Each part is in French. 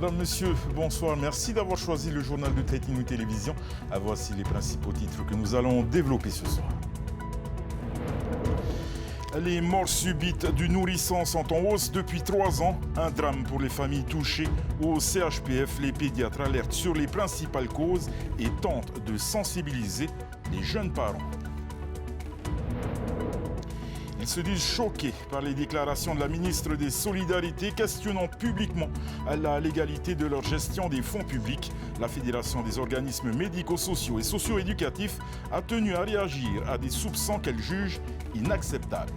Madame, Monsieur, bonsoir. Merci d'avoir choisi le journal de Tahiti Nui Télévision. Voici les principaux titres que nous allons développer ce soir. Les morts subites du nourrisson sont en hausse depuis 3 ans. Un drame pour les familles touchées. Au CHPF, les pédiatres alertent sur les principales causes et tentent de sensibiliser les jeunes parents. Ils se disent choqués par les déclarations de la ministre des Solidarités questionnant publiquement la légalité de leur gestion des fonds publics. La Fédération des organismes médico-sociaux et socio-éducatifs a tenu à réagir à des soupçons qu'elle juge inacceptables.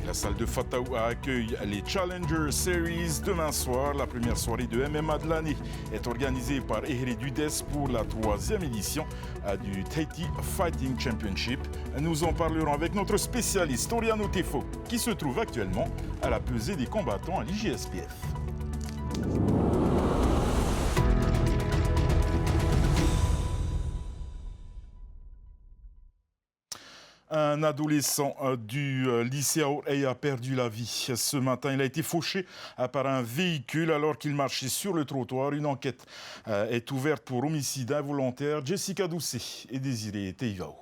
La salle de Fataoua accueille les Challenger Series demain soir. La première soirée de MMA de l'année est organisée par Ehere Dudes pour la 3e édition du Tahiti Fighting Championship. Nous en parlerons avec notre spécialiste Oriano Tefo qui se trouve actuellement à la pesée des combattants à l'IGSPF. Un adolescent du lycée Aorei a perdu la vie. Ce matin, il a été fauché par un véhicule alors qu'il marchait sur le trottoir. Une enquête est ouverte pour homicide involontaire. Jessica Doucet et Désiré Teivao.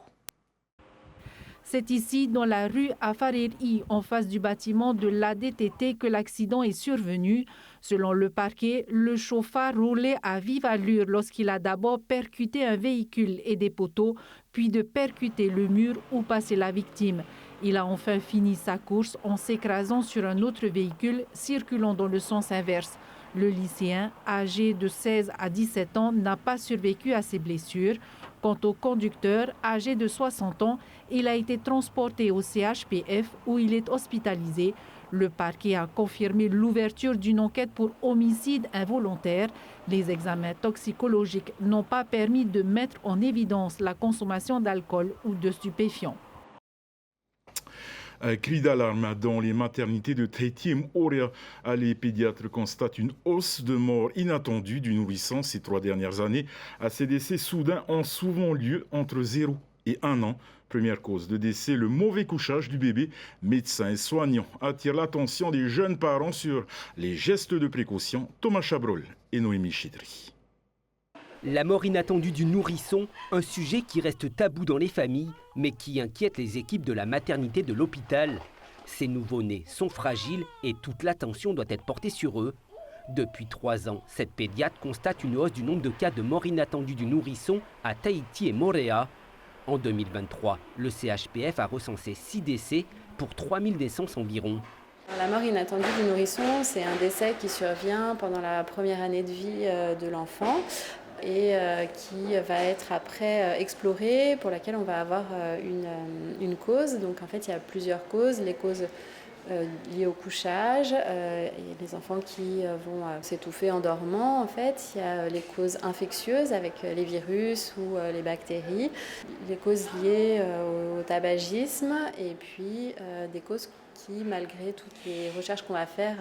C'est ici, dans la rue Afareri, en face du bâtiment de l'ADTT, que l'accident est survenu. Selon le parquet, le chauffard roulait à vive allure lorsqu'il a d'abord percuté un véhicule et des poteaux, puis de percuter le mur où passait la victime. Il a enfin fini sa course en s'écrasant sur un autre véhicule circulant dans le sens inverse. Le lycéen, âgé de 16 à 17 ans, n'a pas survécu à ses blessures. Quant au conducteur, âgé de 60 ans, il a été transporté au CHPF où il est hospitalisé. Le parquet a confirmé l'ouverture d'une enquête pour homicide involontaire. Les examens toxicologiques n'ont pas permis de mettre en évidence la consommation d'alcool ou de stupéfiants. Cri d'alarme dans les maternités de Tahiti et Moorea. Les pédiatres constatent une hausse de morts inattendue du nourrisson ces 3 dernières années. Ces décès soudains ont souvent lieu entre 0 et 1 an. Première cause de décès, le mauvais couchage du bébé. Médecins et soignants attirent l'attention des jeunes parents sur les gestes de précaution. Thomas Chabrol et Noémie Chidri. La mort inattendue du nourrisson, un sujet qui reste tabou dans les familles, mais qui inquiète les équipes de la maternité de l'hôpital. Ces nouveau-nés sont fragiles et toute l'attention doit être portée sur eux. Depuis 3 ans, cette pédiatre constate une hausse du nombre de cas de mort inattendue du nourrisson à Tahiti et Moorea. En 2023, le CHPF a recensé 6 décès pour 3000 naissances environ. La mort inattendue du nourrisson, c'est un décès qui survient pendant la première année de vie de l'enfant et qui va être après exploré, pour laquelle on va avoir une cause. Donc en fait, il y a plusieurs causes. Les causes liées au couchage, et les enfants qui vont s'étouffer en dormant. En fait, il y a les causes infectieuses avec les virus ou les bactéries, les causes liées au tabagisme et puis des causes qui, malgré toutes les recherches qu'on va faire,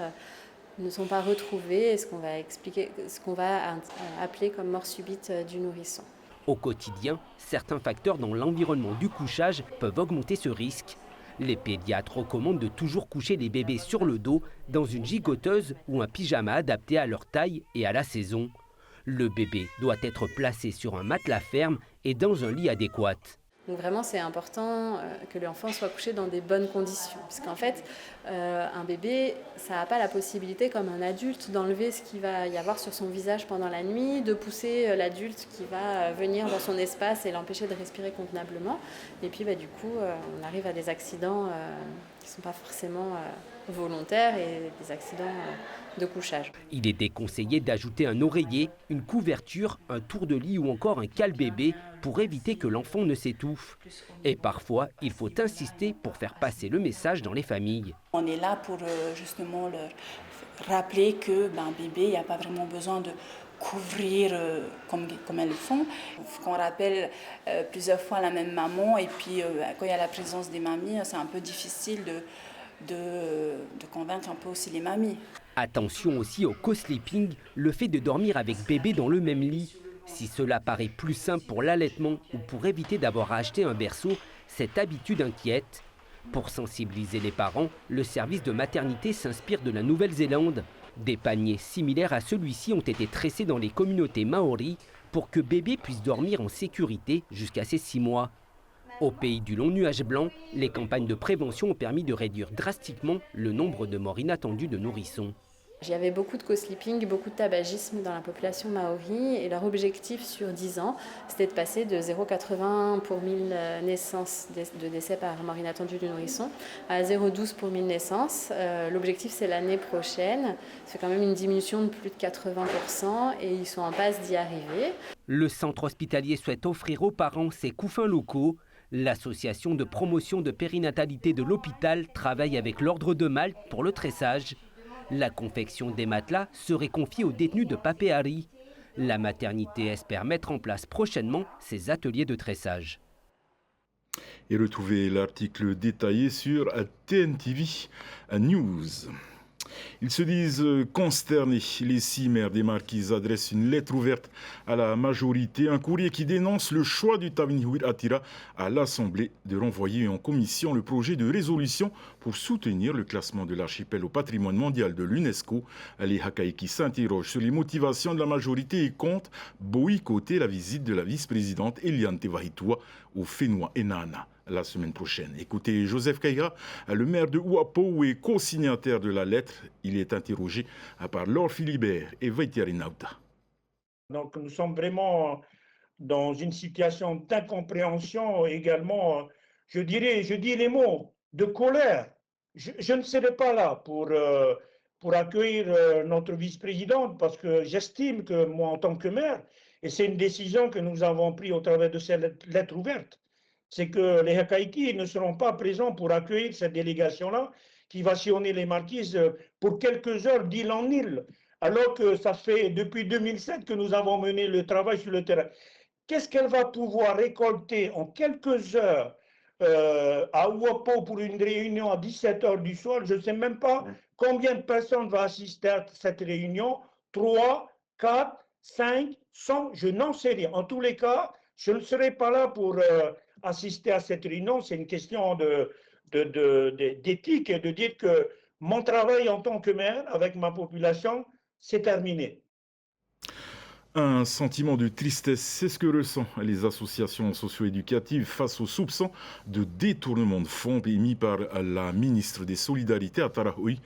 ne sont pas retrouvées et ce qu'on va appeler comme mort subite du nourrisson. Au quotidien, certains facteurs dans l'environnement du couchage peuvent augmenter ce risque. Les pédiatres recommandent de toujours coucher les bébés sur le dos dans une gigoteuse ou un pyjama adapté à leur taille et à la saison. Le bébé doit être placé sur un matelas ferme et dans un lit adéquat. Donc vraiment, c'est important que l'enfant soit couché dans des bonnes conditions. Parce qu'en fait, un bébé, ça n'a pas la possibilité, comme un adulte, d'enlever ce qu'il va y avoir sur son visage pendant la nuit, de pousser l'adulte qui va venir dans son espace et l'empêcher de respirer convenablement. Et puis, du coup, on arrive à des accidents qui ne sont pas forcément volontaires et des accidents de couchage. Il est déconseillé d'ajouter un oreiller, une couverture, un tour de lit ou encore un cale-bébé pour éviter que l'enfant ne s'étouffe. Et parfois, il faut insister pour faire passer le message dans les familles. On est là pour justement leur rappeler que bébé, il n'y a pas vraiment besoin de couvrir comme elles le font. Il faut qu'on rappelle plusieurs fois la même maman et puis quand il y a la présence des mamies, c'est un peu difficile de convaincre un peu aussi les mamies. Attention aussi au co-sleeping, le fait de dormir avec bébé dans le même lit. Si cela paraît plus simple pour l'allaitement ou pour éviter d'avoir à acheter un berceau, cette habitude inquiète. Pour sensibiliser les parents, le service de maternité s'inspire de la Nouvelle-Zélande. Des paniers similaires à celui-ci ont été tressés dans les communautés maoris pour que bébé puisse dormir en sécurité jusqu'à ses 6 mois. Au pays du long nuage blanc, les campagnes de prévention ont permis de réduire drastiquement le nombre de morts inattendues de nourrissons. Il y avait beaucoup de co-sleeping, beaucoup de tabagisme dans la population maori et leur objectif sur 10 ans, c'était de passer de 0,80 pour 1000 naissances de décès par mort inattendue du nourrisson à 0,12 pour 1000 naissances. L'objectif c'est l'année prochaine, c'est quand même une diminution de plus de 80% et ils sont en passe d'y arriver. Le centre hospitalier souhaite offrir aux parents ses couffins locaux. L'association de promotion de périnatalité de l'hôpital travaille avec l'Ordre de Malte pour le tressage. La confection des matelas serait confiée aux détenus de Papeari. La maternité espère mettre en place prochainement ces ateliers de tressage. Et retrouvez l'article détaillé sur TNTV News. Ils se disent consternés. Les 6 maires des Marquises adressent une lettre ouverte à la majorité, un courrier qui dénonce le choix du Tavinihouir Attira à l'Assemblée de renvoyer en commission le projet de résolution pour soutenir le classement de l'archipel au patrimoine mondial de l'UNESCO. Les Hakaiki s'interrogent sur les motivations de la majorité et comptent boycotter la visite de la vice-présidente Eliane Tevahitua au Fénois Enana la semaine prochaine. Écoutez Joseph Kaira, le maire de Ouapo et co-signataire de la lettre. Il est interrogé par Laure Philibert et Vaitiari Nauta. Donc nous sommes vraiment dans une situation d'incompréhension également, je dis les mots, de colère. Je ne serai pas là pour accueillir notre vice-présidente parce que j'estime que moi en tant que maire, et c'est une décision que nous avons prise au travers de cette lettre ouverte, c'est que les Hakaiki ne seront pas présents pour accueillir cette délégation-là qui va sillonner les Marquises pour quelques heures d'île en île, alors que ça fait depuis 2007 que nous avons mené le travail sur le terrain. Qu'est-ce qu'elle va pouvoir récolter en quelques heures à Ouapo pour une réunion à 17h du soir? Je ne sais même pas combien de personnes vont assister à cette réunion. 3, 4, 5, 100, je n'en sais rien. En tous les cas, je ne serai pas là pour assister à cette réunion. C'est une question d'éthique et de dire que mon travail en tant que maire avec ma population, c'est terminé. Un sentiment de tristesse, c'est ce que ressentent les associations socio-éducatives face aux soupçons de détournement de fonds émis par la ministre des Solidarités à Tarahui.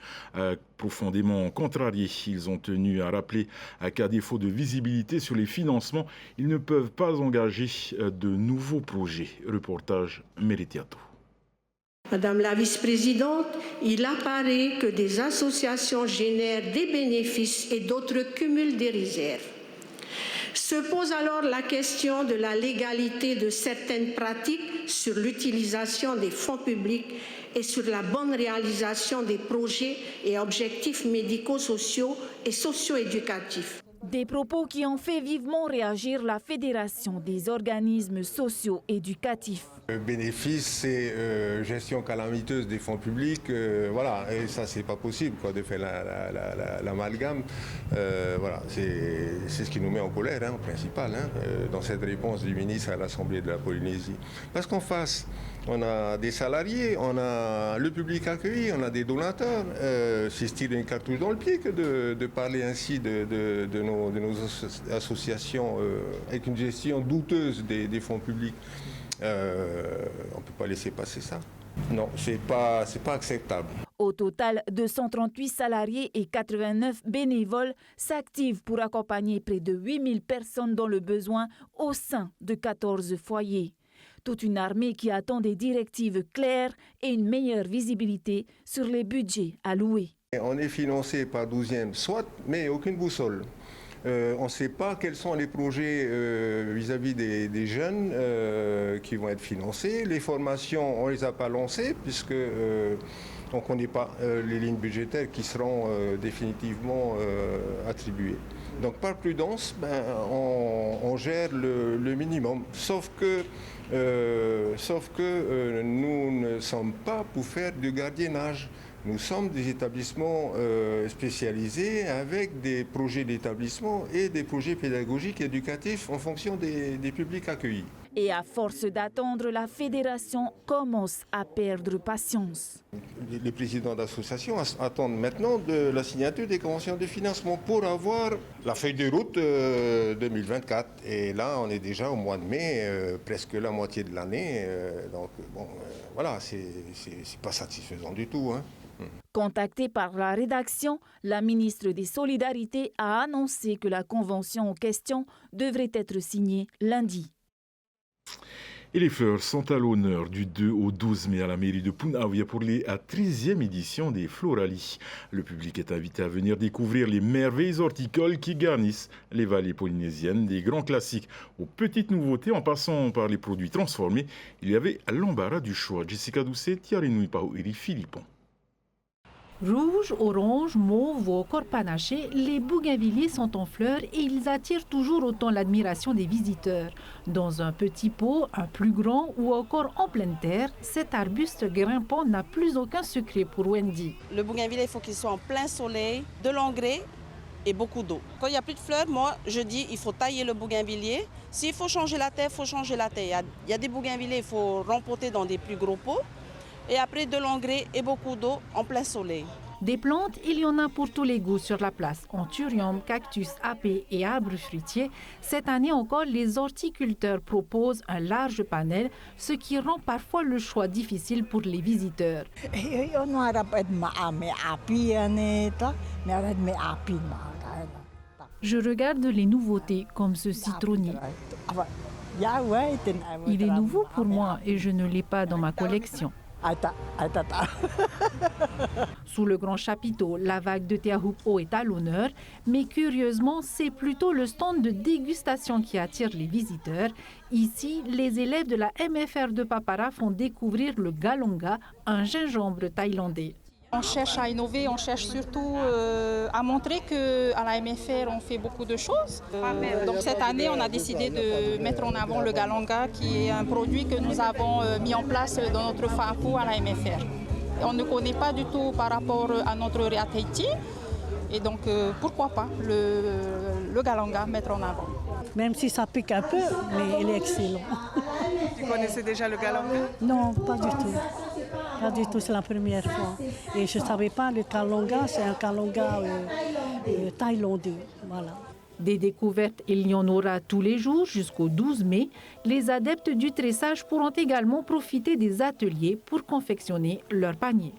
Profondément contrariés, ils ont tenu à rappeler qu'à défaut de visibilité sur les financements, ils ne peuvent pas engager de nouveaux projets. Reportage Meretiato. Madame la vice-présidente, il apparaît que des associations génèrent des bénéfices et d'autres cumulent des réserves. Se pose alors la question de la légalité de certaines pratiques sur l'utilisation des fonds publics et sur la bonne réalisation des projets et objectifs médico-sociaux et socio-éducatifs. Des propos qui ont fait vivement réagir la Fédération des organismes socio-éducatifs. Le bénéfice, c'est gestion calamiteuse des fonds publics, voilà, et ça c'est pas possible quoi, de faire l'amalgame. Voilà, c'est ce qui nous met en colère, hein, au principal, dans cette réponse du ministre à l'Assemblée de la Polynésie. Parce qu'en face, on a des salariés, on a le public accueilli, on a des donateurs. C'est se tirer une cartouche dans le pied que de parler ainsi de nos associations avec une gestion douteuse des fonds publics. On ne peut pas laisser passer ça. Non, c'est pas acceptable. Au total, 238 salariés et 89 bénévoles s'activent pour accompagner près de 8000 personnes dans le besoin au sein de 14 foyers. Toute une armée qui attend des directives claires et une meilleure visibilité sur les budgets alloués. On est financé par 12e, soit, mais aucune boussole. On ne sait pas quels sont les projets vis-à-vis des jeunes qui vont être financés. Les formations, on ne les a pas lancées puisque on ne connaît pas les lignes budgétaires qui seront définitivement attribuées. Donc par prudence, on gère le minimum. Sauf que nous ne sommes pas pour faire du gardiennage. Nous sommes des établissements spécialisés avec des projets d'établissement et des projets pédagogiques et éducatifs en fonction des publics accueillis. Et à force d'attendre, la fédération commence à perdre patience. Les présidents d'associations attendent maintenant de la signature des conventions de financement pour avoir la feuille de route 2024. Et là, on est déjà au mois de mai, presque la moitié de l'année. Donc, bon, voilà, c'est pas satisfaisant du tout, hein. Contactée par la rédaction, la ministre des Solidarités a annoncé que la convention en question devrait être signée lundi. Et les fleurs sont à l'honneur du 2 au 12 mai à la mairie de Punaauia pour la 13e édition des Florali. Le public est invité à venir découvrir les merveilles horticoles qui garnissent les vallées polynésiennes, des grands classiques aux petites nouveautés en passant par les produits transformés. Il y avait l'embarras du choix. Jessica Doucet, Tiarinui Pau Iri Philippon. Rouge, orange, mauve ou encore panaché, les bougainvilliers sont en fleurs et ils attirent toujours autant l'admiration des visiteurs. Dans un petit pot, un plus grand ou encore en pleine terre, cet arbuste grimpant n'a plus aucun secret pour Wendy. Le bougainvillier, il faut qu'il soit en plein soleil, de l'engrais et beaucoup d'eau. Quand il n'y a plus de fleurs, moi, je dis il faut tailler le bougainvillier. S'il faut changer la terre, il faut changer la terre. Il y a des bougainvilliers, il faut rempoter dans des plus gros pots. Et après de l'engrais et beaucoup d'eau en plein soleil. Des plantes, il y en a pour tous les goûts sur la place. Anthurium, cactus, épais et arbres fruitiers. Cette année encore, les horticulteurs proposent un large panel, ce qui rend parfois le choix difficile pour les visiteurs. Je regarde les nouveautés comme ce citronnier. Il est nouveau pour moi et je ne l'ai pas dans ma collection. Sous le grand chapiteau, la vague de Teahupo est à l'honneur, mais curieusement, c'est plutôt le stand de dégustation qui attire les visiteurs. Ici, les élèves de la MFR de Papara font découvrir le galonga, un gingembre thaïlandais. On cherche à innover, on cherche surtout à montrer qu'à la MFR, on fait beaucoup de choses. Donc cette année, on a décidé de mettre en avant le galonga, qui est un produit que nous avons mis en place dans notre FAPO à la MFR. On ne connaît pas du tout par rapport à notre Rea Tahiti. Et donc, pourquoi pas le galonga mettre en avant. Même si ça pique un peu, mais il est excellent. Tu connaissais déjà le galonga? Non, pas du tout. Pas du tout, c'est la première fois. Et je ne savais pas, le kalonga, c'est un kalonga thaïlandais. Voilà. Des découvertes, il y en aura tous les jours jusqu'au 12 mai. Les adeptes du tressage pourront également profiter des ateliers pour confectionner leur panier.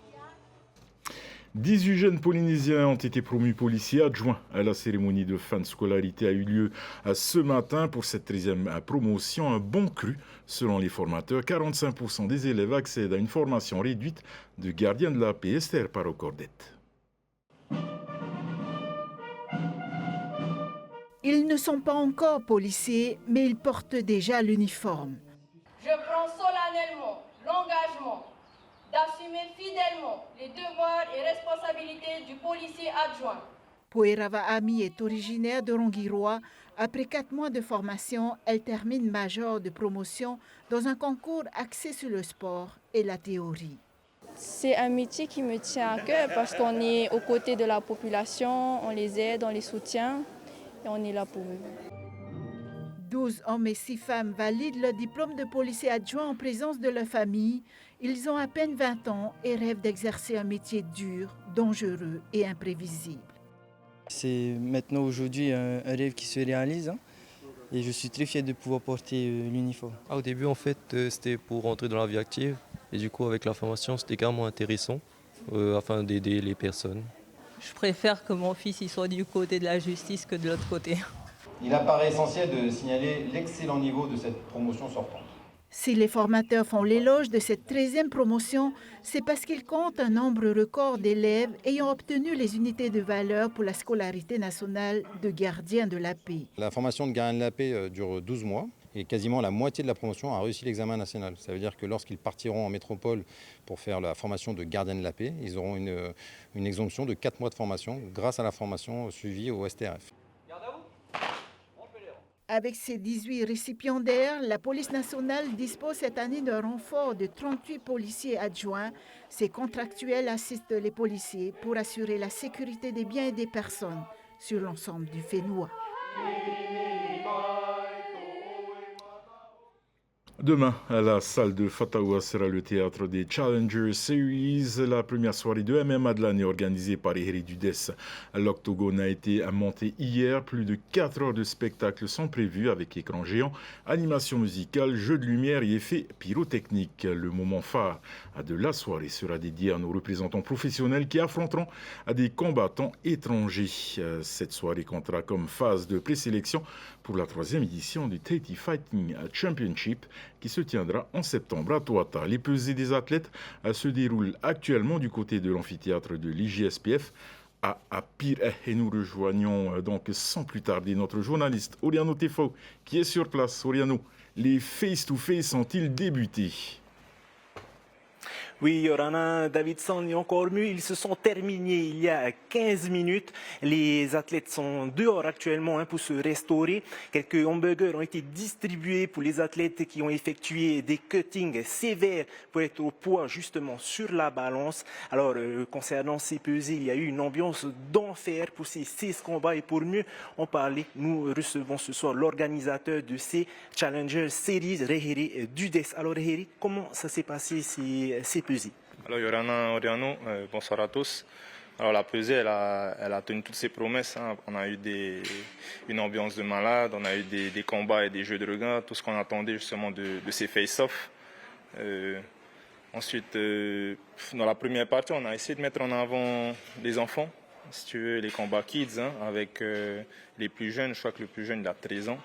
18 jeunes Polynésiens ont été promus policiers adjoints. La cérémonie de fin de scolarité a eu lieu ce matin pour cette 13e promotion. Un bon cru, selon les formateurs. 45% des élèves accèdent à une formation réduite de gardien de la paix. Esther Parocordette. Ils ne sont pas encore policiers, mais ils portent déjà l'uniforme. Je prends solennellement l'engagement d'assumer fidèlement les devoirs et responsabilités du policier adjoint. Poerava Ami est originaire de Rongiroa. Après 4 mois de formation, elle termine major de promotion dans un concours axé sur le sport et la théorie. C'est un métier qui me tient à cœur parce qu'on est aux côtés de la population, on les aide, on les soutient et on est là pour eux. 12 hommes et 6 femmes valident le diplôme de policier adjoint en présence de leur famille. Ils ont à peine 20 ans et rêvent d'exercer un métier dur, dangereux et imprévisible. C'est maintenant aujourd'hui un rêve qui se réalise et je suis très fier de pouvoir porter l'uniforme. Au début, en fait, c'était pour rentrer dans la vie active et du coup, avec la formation, c'était carrément intéressant afin d'aider les personnes. Je préfère que mon fils il soit du côté de la justice que de l'autre côté. Il apparaît essentiel de signaler l'excellent niveau de cette promotion sortante. Si les formateurs font l'éloge de cette 13e promotion, c'est parce qu'ils comptent un nombre record d'élèves ayant obtenu les unités de valeur pour la scolarité nationale de gardien de la paix. La formation de gardien de la paix dure 12 mois et quasiment la moitié de la promotion a réussi l'examen national. Ça veut dire que lorsqu'ils partiront en métropole pour faire la formation de gardien de la paix, ils auront une exemption de 4 mois de formation grâce à la formation suivie au STRF. Avec ses 18 récipiendaires, la police nationale dispose cette année d'un renfort de 38 policiers adjoints. Ces contractuels assistent les policiers pour assurer la sécurité des biens et des personnes sur l'ensemble du Fénois. Demain, la salle de Fatawa sera le théâtre des Challenger Series, la première soirée de MMA de l'année organisée par Eheri Dudès. L'octogone a été monté hier. Plus de 4 heures de spectacle sont prévues avec écran géant, animation musicale, jeux de lumière et effets pyrotechniques. Le moment phare de la soirée sera dédié à nos représentants professionnels qui affronteront des combattants étrangers. Cette soirée comptera comme phase de présélection pour la 3e édition du Tahiti Fighting Championship qui se tiendra en septembre à Tuata. Les pesées des athlètes se déroulent actuellement du côté de l'amphithéâtre de l'IJSPF à Pire. Et nous rejoignons donc sans plus tarder notre journaliste Oriano Tefo qui est sur place. Oriano, les face-to-face sont-ils débutés ? Oui, Yorana, Davidson et encore mieux, ils se sont terminés il y a 15 minutes. Les athlètes sont dehors actuellement pour se restaurer. Quelques hamburgers ont été distribués pour les athlètes qui ont effectué des cuttings sévères pour être au poids justement sur la balance. Alors, concernant ces pesées, il y a eu une ambiance d'enfer pour ces 6 combats. Et pour mieux en parler, nous recevons ce soir l'organisateur de ces Challenger Series, Reheri Dudès. Alors, Reheri, comment ça s'est passé ces pesées? Alors Yorana, Oriano, bonsoir à tous. Alors la pesée, elle a tenu toutes ses promesses. Hein. On a eu une ambiance de malade, on a eu des combats et des jeux de regard, tout ce qu'on attendait justement de ces face-off. Ensuite, dans la première partie, on a essayé de mettre en avant les enfants, si tu veux, les combats kids, hein, avec les plus jeunes. Je crois que le plus jeune, il a 13 ans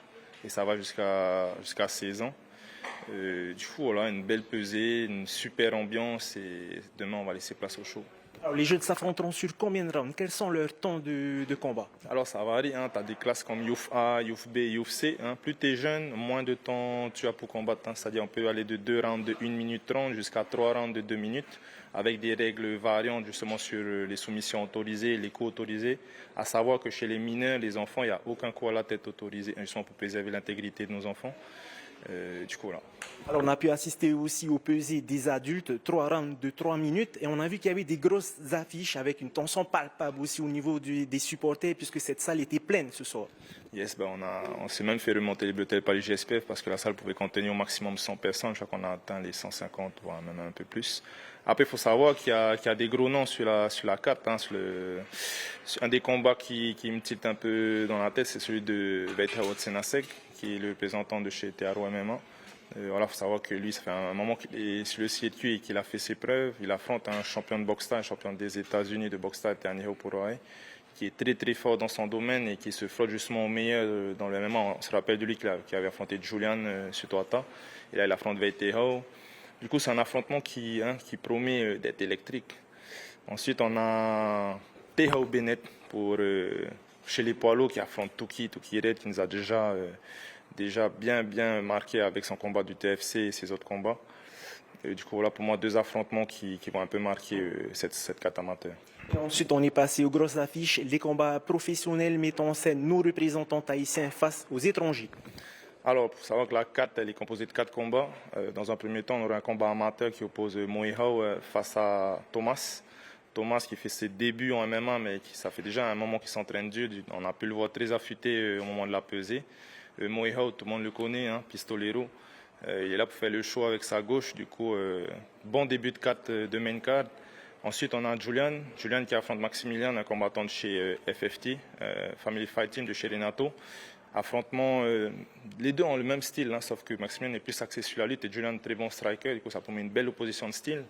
et ça va jusqu'à 16 ans. Du coup, voilà, une belle pesée, une super ambiance et demain, on va laisser place au show. Alors, les jeunes s'affronteront sur combien de rounds? Quels sont leurs temps de combat? Alors, ça varie. Hein. Tu as des classes comme Youth A, Youth B, Youth C. Hein. Plus tu es jeune, moins de temps tu as pour combattre. Hein. C'est-à-dire on peut aller de 2 rounds de 1 minute 30 jusqu'à 3 rounds de 2 minutes avec des règles variantes justement sur les soumissions autorisées, les coups autorisés. À savoir que chez les mineurs, les enfants, il n'y a aucun coup à la tête autorisé, justement pour préserver l'intégrité de nos enfants. Du coup, là. Alors, on a pu assister aussi aux pesées des adultes, 3 rounds de 3 minutes, et on a vu qu'il y avait des grosses affiches avec une tension palpable aussi au niveau des supporters, puisque cette salle était pleine ce soir. Yes, on s'est même fait remonter les bretelles par les GSPF parce que la salle pouvait contenir au maximum 100 personnes. Je crois qu'on a atteint les 150, voire même un peu plus. Après, il faut savoir qu'il y a des gros noms sur la carte. Hein, un des combats qui me tilte un peu dans la tête, c'est celui de Beitao Tsenasek, qui est le représentant de chez Tearo MMA. Voilà, faut savoir que lui, ça fait un moment qu'il est sur le circuit et qu'il a fait ses preuves. Il affronte un champion de boxe thaï, un champion des États-Unis de boxe thaï, Taniheo Puroai, qui est très très fort dans son domaine et qui se frotte justement au meilleur dans le MMA. On se rappelle de lui qui avait affronté Julian sur Tuata. Et là, il affronte Veiteo. Du coup, c'est un affrontement qui promet d'être électrique. Ensuite, on a Tehao Bennett chez les poids lourds qui affronte Tuki Red, qui nous a déjà bien marqué avec son combat du TFC et ses autres combats. Et du coup, voilà pour moi 2 affrontements qui vont un peu marquer cette carte amateur. Et ensuite, on est passé aux grosses affiches, les combats professionnels mettant en scène nos représentants tahitiens face aux étrangers. Alors, il faut savoir que la carte, elle est composée de 4 combats. Dans un premier temps, on aura un combat amateur qui oppose Moehao face à Thomas. Thomas qui fait ses débuts en MMA, mais ça fait déjà un moment qu'il s'entraîne dur. On a pu le voir très affûté au moment de la pesée. Moehao, tout le monde le connaît, hein, pistolero. Il est là pour faire le show avec sa gauche. Du coup, bon début de carte de main card. Ensuite, on a Julian qui affronte Maximilian, un combattant de chez FFT, Family Fight Team de chez Renato. Affrontement, les deux ont le même style, hein, sauf que Maximilian est plus axé sur la lutte et Julian très bon striker. Du coup, ça promet une belle opposition de style.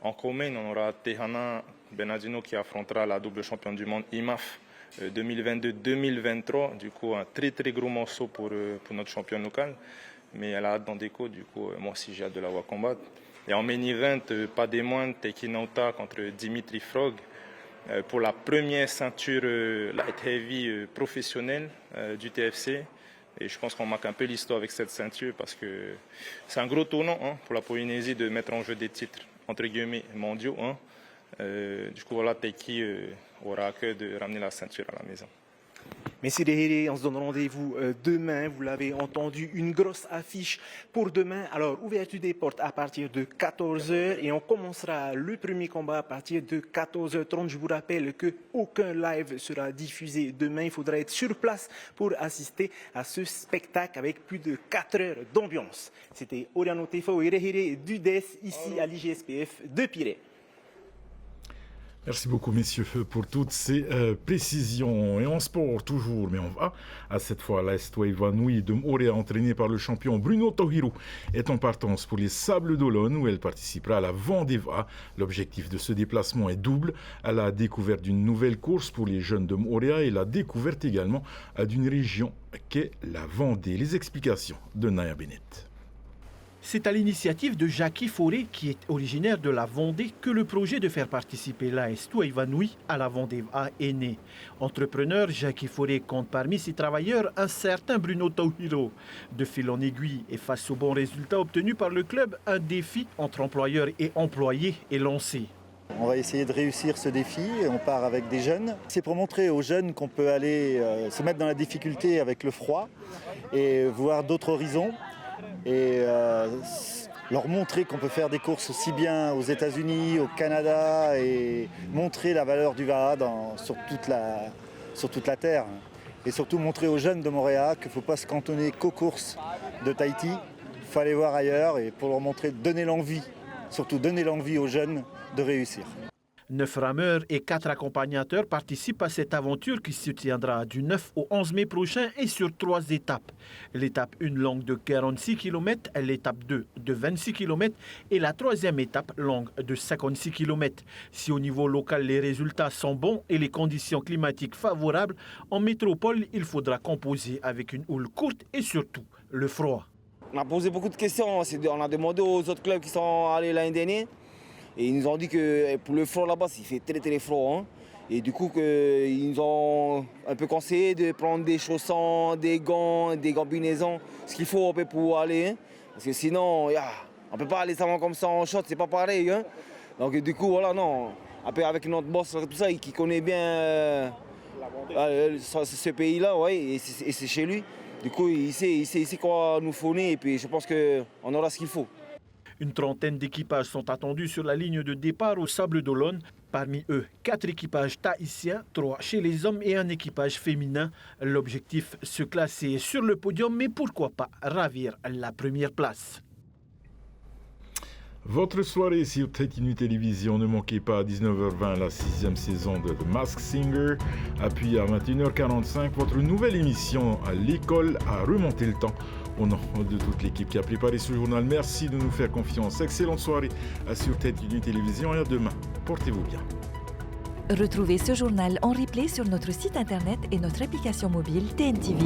En commun, on aura Tehana Benadino qui affrontera la double championne du monde IMAF 2022-2023. Du coup, un très très gros morceau pour notre championne locale. Mais elle a hâte d'en déco. Du coup, moi aussi, j'ai hâte de la voir combattre. Et en main event, pas des moindres, Teki Nauta contre Dimitri Frog pour la première ceinture light heavy professionnelle du TFC. Et je pense qu'on marque un peu l'histoire avec cette ceinture parce que c'est un gros tournant hein, pour la Polynésie de mettre en jeu des titres entre guillemets mondiaux. Hein. Du coup, voilà, Teki aura à cœur de ramener la ceinture à la maison. Merci Rehéré, on se donne rendez-vous demain. Vous l'avez entendu, une grosse affiche pour demain. Alors, ouverture des portes à partir de 14h et on commencera le premier combat à partir de 14h30. Je vous rappelle qu'aucun live sera diffusé demain. Il faudra être sur place pour assister à ce spectacle avec plus de 4 heures d'ambiance. C'était Oriano Tefao et Rehéré du DES ici à l'IGSPF de Pirée. Merci beaucoup, messieurs, pour toutes ces précisions. Et en sport, toujours, mais on va à cette fois à l'Estoile évanouie de Moorea, entraînée par le champion Bruno Tohiro, est en partance pour les Sables d'Olonne, où elle participera à la Vendeva. L'objectif de ce déplacement est double, à la découverte d'une nouvelle course pour les jeunes de Moorea et la découverte également d'une région qu'est la Vendée. Les explications de Naya Bennett. C'est à l'initiative de Jackie Fauré, qui est originaire de la Vendée, que le projet de faire participer l'Aestou évanoui à la Vendeva est né. Entrepreneur, Jackie Fauré compte parmi ses travailleurs un certain Bruno Tohiro. De fil en aiguille et face aux bons résultats obtenus par le club, un défi entre employeurs et employés est lancé. On va essayer de réussir ce défi et on part avec des jeunes. C'est pour montrer aux jeunes qu'on peut aller se mettre dans la difficulté avec le froid et voir d'autres horizons. Et leur montrer qu'on peut faire des courses aussi bien aux États-Unis, au Canada et montrer la valeur du Vaha sur toute la terre. Et surtout montrer aux jeunes de Moorea qu'il ne faut pas se cantonner qu'aux courses de Tahiti. Il faut aller voir ailleurs et pour leur montrer, donner l'envie, surtout donner l'envie aux jeunes de réussir. 9 rameurs et 4 accompagnateurs participent à cette aventure qui se tiendra du 9 au 11 mai prochain et sur 3 étapes. L'étape 1 longue de 46 km, l'étape 2 de 26 km et la 3e étape longue de 56 km. Si au niveau local les résultats sont bons et les conditions climatiques favorables, en métropole il faudra composer avec une houle courte et surtout le froid. On a posé beaucoup de questions, on a demandé aux autres clubs qui sont allés l'année dernière. Et ils nous ont dit que pour le froid là-bas, il fait très très froid. Hein. Et du coup, ils nous ont un peu conseillé de prendre des chaussons, des gants, des combinaisons, ce qu'il faut pour aller. Hein. Parce que sinon, on ne peut pas aller seulement comme ça en short, c'est pas pareil. Hein. Donc du coup, voilà, non. Après, avec notre boss, tout ça, qui connaît bien ce pays-là, ouais, et c'est chez lui. Du coup, il sait quoi nous fournir et puis je pense qu'on aura ce qu'il faut. Une trentaine d'équipages sont attendus sur la ligne de départ aux Sables d'Olonne. Parmi eux, 4 équipages tahitiens, 3 chez les hommes et un équipage féminin. L'objectif, se classer sur le podium, mais pourquoi pas ravir la première place. Votre soirée sur Tahiti Nuit Télévision, ne manquez pas à 19h20 la 6e saison de The Masked Singer. Puis à 21h45, votre nouvelle émission à l'école à remonter le temps. Au nom de toute l'équipe qui a préparé ce journal, merci de nous faire confiance. Excellente soirée sur Tahiti Nuit Télévision et à demain. Portez-vous bien. Retrouvez ce journal en replay sur notre site internet et notre application mobile TNTV.